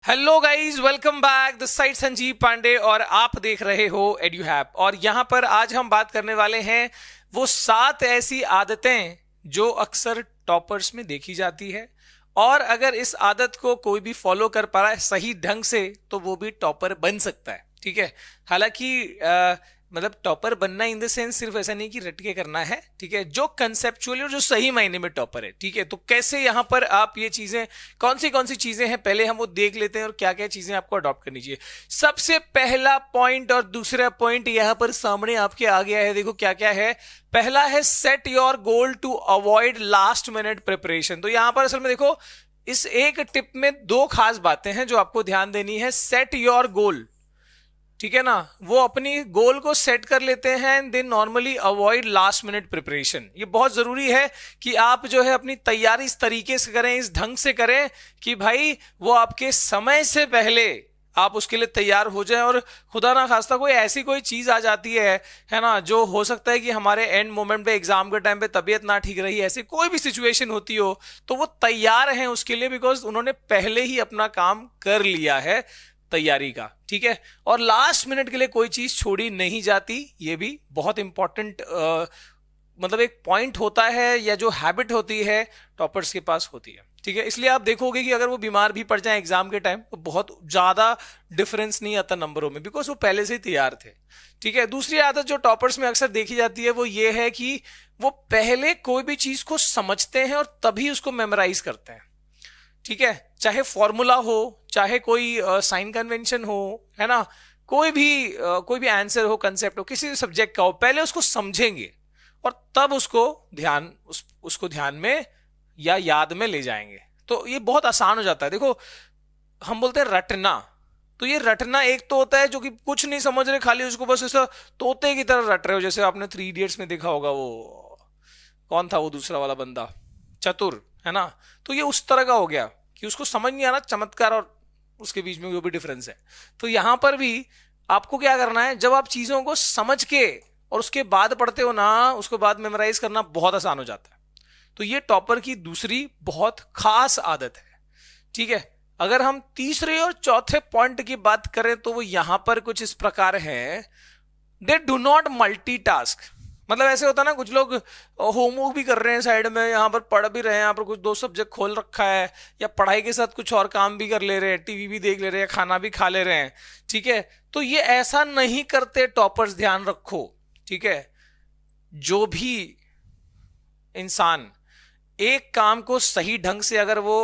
Hello guys, welcome back. This side Sanjeev Pandey और आप देख रहे हो एड्यूहैप। और यहाँ पर आज हम बात करने वाले हैं वो 7 ऐसी आदतें जो अक्सर टॉपर्स में देखी जाती है, और अगर इस आदत को कोई भी फॉलो कर पा रहा है सही ढंग से तो वो भी टॉपर बन सकता है। ठीक है। हालांकि मतलब टॉपर बनना इन द सेंस सिर्फ ऐसा नहीं कि रट के करना है। ठीक है। जो कंसेप्चुअली और जो सही मायने में टॉपर है। ठीक है। तो कैसे यहाँ पर आप ये चीजें कौन सी चीजें हैं पहले हम वो देख लेते हैं और क्या क्या चीजें आपको अडॉप्ट करनी चाहिए। सबसे पहला पॉइंट और दूसरा पॉइंट यहाँ पर सामने आपके आ गया है। देखो क्या क्या है। पहला है set your goal to avoid last minute preparation. तो यहां पर असल में देखो, इस एक टिप में 2 खास बातें हैं जो आपको ध्यान देनी है। सेट योर गोल, ठीक है ना, वो अपनी गोल को सेट कर लेते हैं, they normally avoid last minute preparation. ये बहुत जरूरी है कि आप जो है अपनी तैयारी इस तरीके से करें, इस ढंग से करें कि भाई वो आपके समय से पहले आप उसके लिए तैयार हो जाएं। और खुदा ना खास्ता कोई ऐसी कोई चीज आ जाती है ना, जो हो सकता है कि हमारे एंड मोमेंट पे, एग्जाम के टाइम पे तबीयत ना ठीक रही, ऐसी कोई भी सिचुएशन होती हो तो वो तैयार हैं उसके लिए, बिकॉज उन्होंने पहले ही अपना काम कर लिया है तैयारी का। ठीक है। और लास्ट मिनट के लिए कोई चीज छोड़ी नहीं जाती। ये भी बहुत इंपॉर्टेंट मतलब एक पॉइंट होता है, या जो हैबिट होती है टॉपर्स के पास होती है। ठीक है। इसलिए आप देखोगे कि अगर वो बीमार भी पड़ जाए एग्जाम के टाइम तो बहुत ज्यादा डिफरेंस नहीं आता नंबरों में, बिकॉज वो पहले से ही तैयार थे। ठीक है। दूसरी आदत जो टॉपर्स में अक्सर देखी जाती है वो ये है कि वो पहले कोई भी चीज को समझते हैं और तभी उसको मेमोराइज करते हैं। ठीक है। चाहे फॉर्मूला हो, चाहे कोई साइन कन्वेंशन हो, है ना, कोई भी आंसर हो, कंसेप्ट हो, किसी सब्जेक्ट का हो, पहले उसको समझेंगे और तब उसको ध्यान में या याद में ले जाएंगे। तो ये बहुत आसान हो जाता है। देखो, हम बोलते हैं रटना, तो ये रटना एक तो होता है जो कि कुछ नहीं समझ रहे, खाली उसको बस ऐसा तोते की तरह रट रहे हो। जैसे आपने 3 इडियट्स में देखा होगा, वो कौन था वो दूसरा वाला बंदा, चतुर, है ना। तो ये उस तरह का हो गया कि उसको समझ नहीं आ रहा चमत्कार और उसके बीच में जो भी डिफरेंस है। तो यहां पर भी आपको क्या करना है, जब आप चीजों को समझ के और उसके बाद पढ़ते हो ना, उसके बाद मेमोराइज करना बहुत आसान हो जाता है। तो ये टॉपर की दूसरी बहुत खास आदत है। ठीक है। अगर हम तीसरे और चौथे पॉइंट की बात करें तो वो यहां पर कुछ इस प्रकार है। They do not multitask. मतलब ऐसे होता है ना, कुछ लोग होमवर्क भी कर रहे हैं साइड में, यहाँ पर पढ़ भी रहे हैं, यहाँ पर कुछ 2 सब्जेक्ट खोल रखा है, या पढ़ाई के साथ कुछ और काम भी कर ले रहे हैं, टीवी भी देख ले रहे हैं, खाना भी खा ले रहे हैं। ठीक है। तो ये ऐसा नहीं करते टॉपर्स, ध्यान रखो। ठीक है। जो भी इंसान एक काम को सही ढंग से अगर वो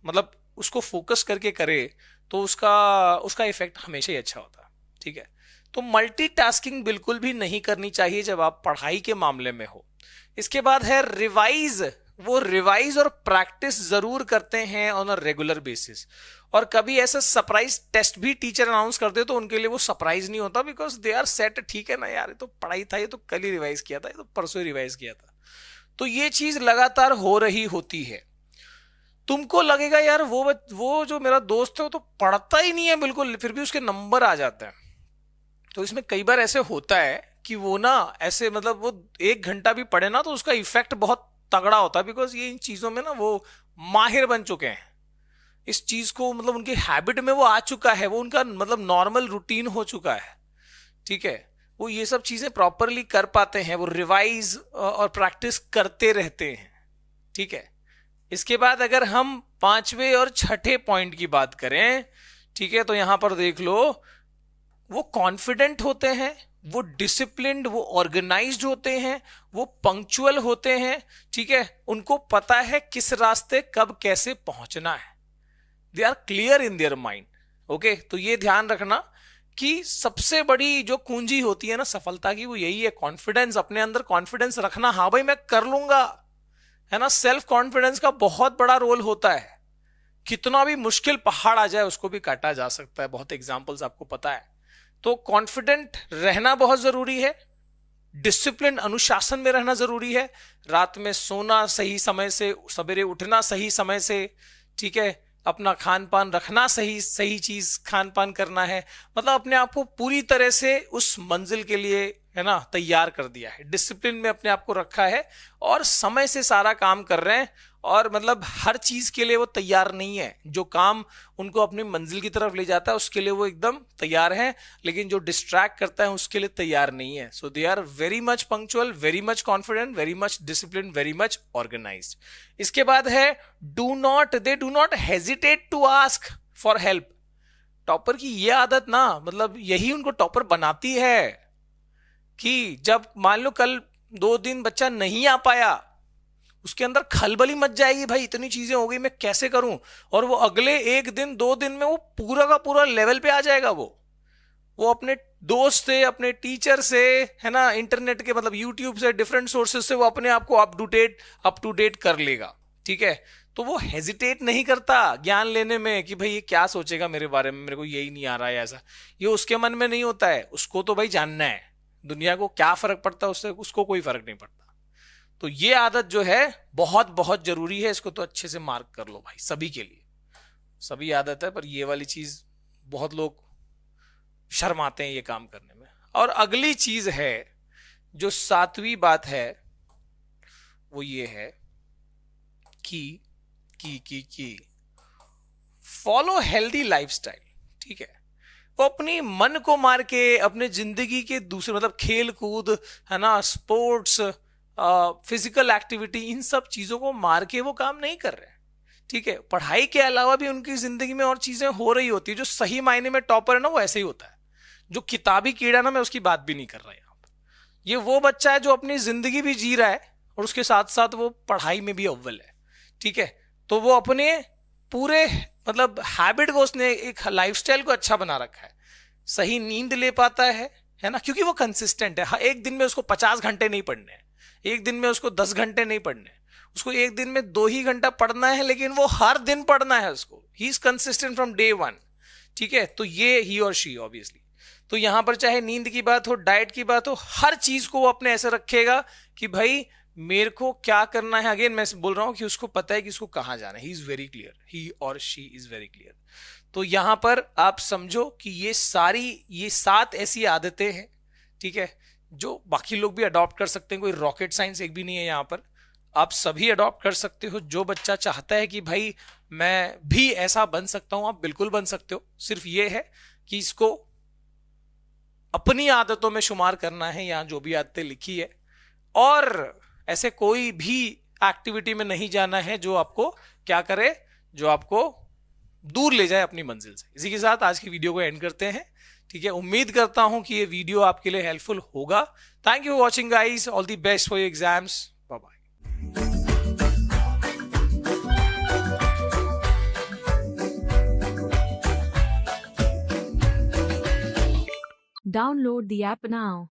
मतलब उसको फोकस करके करे तो उसका उसका इफेक्ट हमेशा ही अच्छा होता है। ठीक है। तो मल्टीटास्किंग बिल्कुल भी नहीं करनी चाहिए जब आप पढ़ाई के मामले में हो। इसके बाद है रिवाइज। वो रिवाइज और प्रैक्टिस जरूर करते हैं ऑन अ रेगुलर बेसिस। और कभी ऐसा सरप्राइज टेस्ट भी टीचर अनाउंस कर दे तो उनके लिए वो सरप्राइज नहीं होता, बिकॉज दे आर सेट। ठीक है ना यार, ये तो पढ़ाई था, ये तो कल ही रिवाइज किया था, ये तो परसों ही रिवाइज किया था। तो ये चीज लगातार हो रही होती है। तुमको लगेगा यार वो जो मेरा दोस्त है वो तो पढ़ता ही नहीं है बिल्कुल, फिर भी उसके नंबर आ जाते हैं। तो इसमें कई बार ऐसे होता है कि वो ना ऐसे मतलब वो 1 घंटा भी पढ़े ना तो उसका इफेक्ट बहुत तगड़ा होता है, बिकॉज ये इन चीजों में ना वो माहिर बन चुके हैं। इस चीज को मतलब उनकी हैबिट में वो आ चुका है, वो उनका मतलब नॉर्मल रूटीन हो चुका है। ठीक है। वो ये सब चीजें प्रॉपरली कर पाते हैं, वो रिवाइज और प्रैक्टिस करते रहते हैं। ठीक है। इसके बाद अगर हम 5वें और 6ठे पॉइंट की बात करें, ठीक है, तो यहां पर देख लो, वो कॉन्फिडेंट होते हैं, वो डिसिप्लिन्ड, वो ऑर्गेनाइज्ड होते हैं, वो पंक्चुअल होते हैं। ठीक है। उनको पता है किस रास्ते कब कैसे पहुंचना है। They are clear in their mind. Okay. तो ये ध्यान रखना कि सबसे बड़ी जो कुंजी होती है ना सफलता की, वो यही है, कॉन्फिडेंस, अपने अंदर कॉन्फिडेंस रखना। हाँ भाई मैं कर लूंगा, है ना। सेल्फ कॉन्फिडेंस का बहुत बड़ा रोल होता है। कितना भी मुश्किल पहाड़ आ जाए उसको भी काटा जा सकता है, बहुत एग्जांपल्स आपको पता है। तो कॉन्फिडेंट रहना बहुत जरूरी है, डिसिप्लिन, अनुशासन में रहना जरूरी है, रात में सोना सही समय से, सवेरे उठना सही समय से। ठीक है। अपना खान पान रखना, सही सही चीज खान पान करना है। मतलब अपने आप को पूरी तरह से उस मंजिल के लिए, है ना, तैयार कर दिया है, डिसिप्लिन में अपने आप को रखा है और समय से सारा काम कर रहे हैं। और मतलब हर चीज के लिए वो तैयार नहीं है। जो काम उनको अपनी मंजिल की तरफ ले जाता है उसके लिए वो एकदम तैयार है, लेकिन जो डिस्ट्रैक्ट करता है उसके लिए तैयार नहीं है। So they are very much punctual, very much confident, very much discipline, very much organised. इसके बाद है they do not hesitate to ask for help. Topper की ये आदत ना, मतलब यही उनको टॉपर बनाती है कि जब मान लो कल 2 दिन बच्चा नहीं आ पाया, उसके अंदर खलबली मच जाएगी, भाई इतनी चीजें हो गई मैं कैसे करूं, और वो अगले 1 दिन 2 दिन में वो पूरा का पूरा लेवल पे आ जाएगा। वो अपने दोस्त से, अपने टीचर से, है ना, इंटरनेट के मतलब यूट्यूब से, डिफरेंट सोर्सेज से वो अपने आप को अप टू डेट कर लेगा। ठीक है, तो वो हेजिटेट नहीं करता ज्ञान लेने में कि भाई ये क्या सोचेगा मेरे बारे में, मेरे को यही नहीं आ रहा है ऐसा, ये उसके मन में नहीं होता है। उसको तो भाई जानना है दुनिया को क्या फर्क पड़ता है उससे, उसको कोई फर्क नहीं पड़ता। तो ये आदत जो है बहुत बहुत जरूरी है, इसको तो अच्छे से मार्क कर लो भाई, सभी के लिए। सभी आदत है, पर ये वाली चीज बहुत लोग शर्माते हैं ये काम करने में। और अगली चीज है जो 7वीं बात है, वो ये है कि फॉलो हेल्दी लाइफस्टाइल। ठीक है, वो अपनी मन को मार के अपने जिंदगी के दूसरे मतलब खेल कूद, है ना, स्पोर्ट्स, फिजिकल एक्टिविटी, इन सब चीजों को मार के वो काम नहीं कर रहे। ठीक है, पढ़ाई के अलावा भी उनकी जिंदगी में और चीजें हो रही होती है। जो सही मायने में टॉपर है ना, वो ऐसे ही होता है। जो किताबी कीड़ा ना, मैं उसकी बात भी नहीं कर रहा यहाँ पर। ये वो बच्चा है जो अपनी जिंदगी भी जी रहा है और उसके साथ साथ वो पढ़ाई में भी अव्वल है। ठीक है, तो वो अपने पूरे मतलब हैबिट को, उसने एक लाइफस्टाइल को अच्छा बना रखा है। सही नींद ले पाता है ना, क्योंकि वो कंसिस्टेंट है। एक दिन में उसको 50 घंटे नहीं पढ़ने हैं, एक दिन में उसको 10 घंटे नहीं पढ़ने, उसको एक दिन में 2 ही घंटा पढ़ना है, लेकिन वो हर दिन पढ़ना है उसको। He is consistent from day 1। ठीक है, तो ये ही और शी ऑब्वियसली। तो यहां पर चाहे नींद की बात हो, डाइट की बात हो, हर चीज को वो अपने ऐसे रखेगा कि भाई मेरे को क्या करना है। अगेन मैं बोल रहा हूं कि उसको पता है कि उसको कहां जाना है। ही इज वेरी क्लियर, ही और शी इज वेरी क्लियर। तो यहां पर आप समझो कि ये 7 ऐसी आदतें हैं, ठीक है, जो बाकी लोग भी अडॉप्ट कर सकते हैं। कोई रॉकेट साइंस एक भी नहीं है यहां पर, आप सभी अडॉप्ट कर सकते हो। जो बच्चा चाहता है कि भाई मैं भी ऐसा बन सकता हूं, आप बिल्कुल बन सकते हो। सिर्फ ये है कि इसको अपनी आदतों में शुमार करना है, यहां जो भी आदतें लिखी है, और ऐसे कोई भी एक्टिविटी में नहीं जाना है जो आपको क्या करे, जो आपको दूर ले जाए अपनी मंजिल से। इसी के साथ आज की वीडियो को एंड करते हैं। ठीक है, उम्मीद करता हूं कि ये वीडियो आपके लिए हेल्पफुल होगा। Thank you for watching guys, all the best for your exams, bye bye. Download the app now.